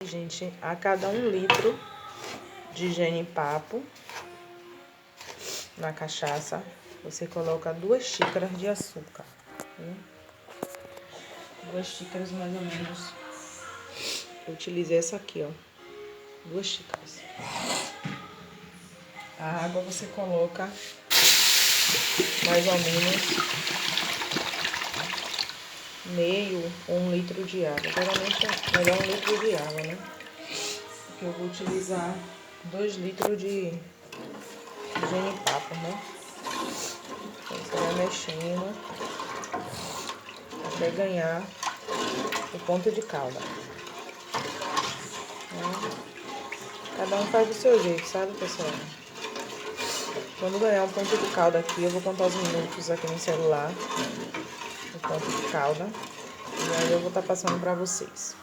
Gente, a cada 1 litro de genipapo na cachaça, você coloca 2 xícaras de açúcar. 2 xícaras mais ou menos. Eu utilizei essa aqui, ó. 2 xícaras. A água você coloca mais ou menos meio ou 1 litro de água. Geralmente é melhor 1 litro de água, né? Porque eu vou utilizar 2 litros de genipapo, né? Então você vai mexendo até ganhar o ponto de calda. Cada um faz do seu jeito, sabe, pessoal? Quando ganhar um ponto de calda aqui, eu vou contar os minutos aqui no celular. O ponto de calda. E aí eu vou estar passando pra vocês.